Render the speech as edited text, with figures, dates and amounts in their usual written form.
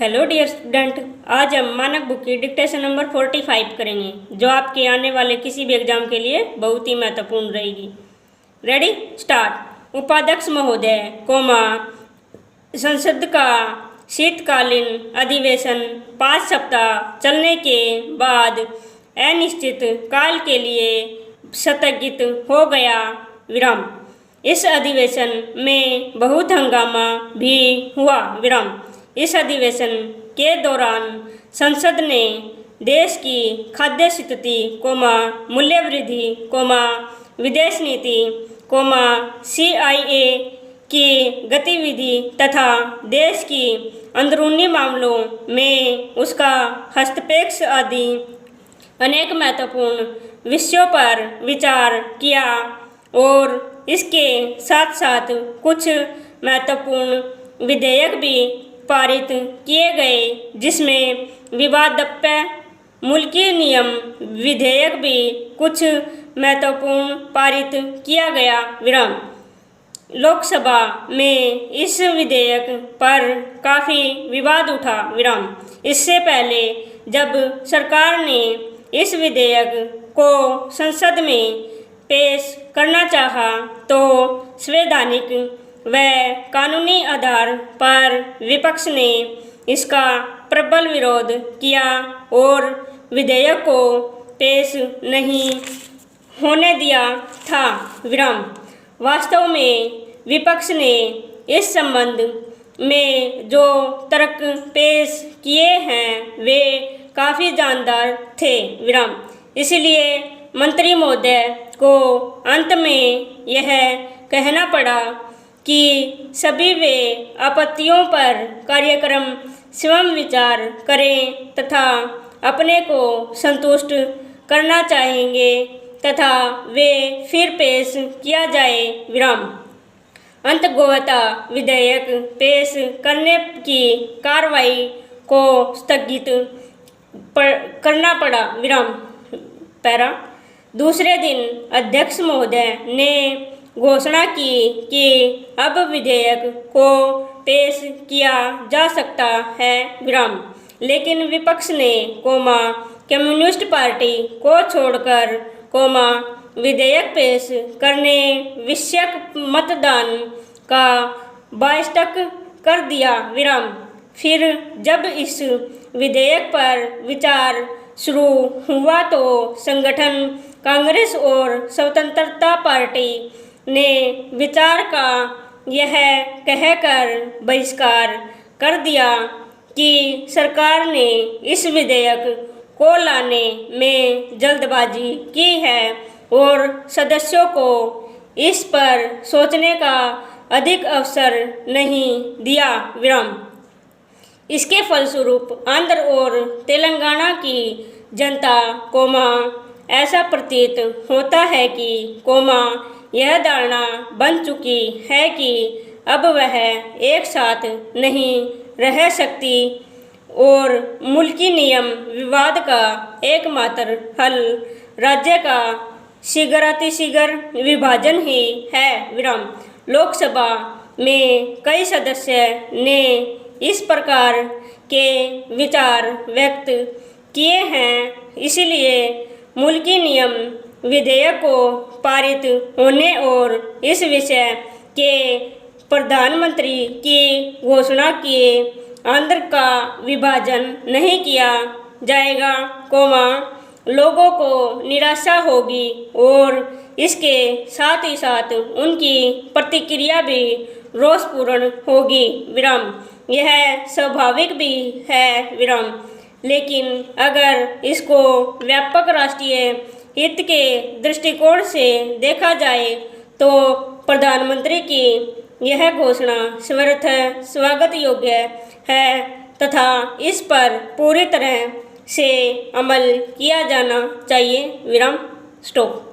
Hello dear student, आज हम मानक बुक की डिक्टेशन नंबर 45 करेंगे, जो आपके आने वाले किसी भी एग्जाम के लिए बहुत ही महत्वपूर्ण रहेगी। Ready start. उपाध्यक्ष महोदय, संसद का शीतकालीन अधिवेशन 5 सप्ताह चलने के बाद अनिश्चित काल के लिए स्थगित हो गया। विराम। इस अधिवेशन में बहुत हंगामा भी हुआ। विराम। इस अधिवेशन के दौरान संसद ने देश की खाद्य स्थिति, मूल्य वृद्धि, विदेश नीति, CIA की गतिविधि तथा देश की अंदरूनी मामलों में उसका हस्तक्षेप आदि अनेक महत्वपूर्ण विषयों पर विचार किया और इसके साथ साथ कुछ महत्वपूर्ण विधेयक भी पारित किए गए, जिसमें विवादास्पद मुल्की नियम विधेयक भी कुछ महत्वपूर्ण पारित किया गया। विराम। लोकसभा में इस विधेयक पर काफ़ी विवाद उठा। विराम। इससे पहले जब सरकार ने इस विधेयक को संसद में पेश करना चाहा तो संवैधानिक व कानूनी आधार पर विपक्ष ने इसका प्रबल विरोध किया और विधेयक को पेश नहीं होने दिया था। विराम। वास्तव में विपक्ष ने इस संबंध में जो तर्क पेश किए हैं वे काफ़ी जानदार थे। विराम। इसलिए मंत्री महोदय को अंत में यह कहना पड़ा कि सभी वे आपत्तियों पर कार्यक्रम स्वयं विचार करें तथा अपने को संतुष्ट करना चाहेंगे तथा वे फिर पेश किया जाए। विराम। अंततः विधेयक पेश करने की कार्रवाई को स्थगित करना पड़ा। विराम। पैरा। दूसरे दिन अध्यक्ष महोदय ने घोषणा की कि अब विधेयक को पेश किया जा सकता है। विराम। लेकिन विपक्ष ने कम्युनिस्ट पार्टी को छोड़कर विधेयक पेश करने विषयक मतदान का बहिष्कार कर दिया। विराम। फिर जब इस विधेयक पर विचार शुरू हुआ तो संगठन कांग्रेस और स्वतंत्रता पार्टी ने विचार का यह कहकर बहिष्कार कर दिया कि सरकार ने इस विधेयक को लाने में जल्दबाजी की है और सदस्यों को इस पर सोचने का अधिक अवसर नहीं दिया। विराम। इसके फलस्वरूप आंध्र और तेलंगाना की जनता ऐसा प्रतीत होता है कि यह धारणा बन चुकी है कि अब वह एक साथ नहीं रह सकती और मुल्की नियम विवाद का एकमात्र हल राज्य का शीघ्रातिशीघ्र विभाजन ही है। विराम। लोकसभा में कई सदस्य ने इस प्रकार के विचार व्यक्त किए हैं, इसलिए मुल्की नियम विधेयक को पारित होने और इस विषय के प्रधानमंत्री की घोषणा किए आंध्र का विभाजन नहीं किया जाएगा, लोगों को निराशा होगी और इसके साथ ही साथ उनकी प्रतिक्रिया भी रोषपूर्ण होगी। विराम। यह स्वाभाविक भी है। विराम। लेकिन अगर इसको व्यापक राष्ट्रीय हित के दृष्टिकोण से देखा जाए तो प्रधानमंत्री की यह घोषणा सर्वथा स्वागत योग्य है तथा इस पर पूरी तरह से अमल किया जाना चाहिए। विराम। स्टॉप।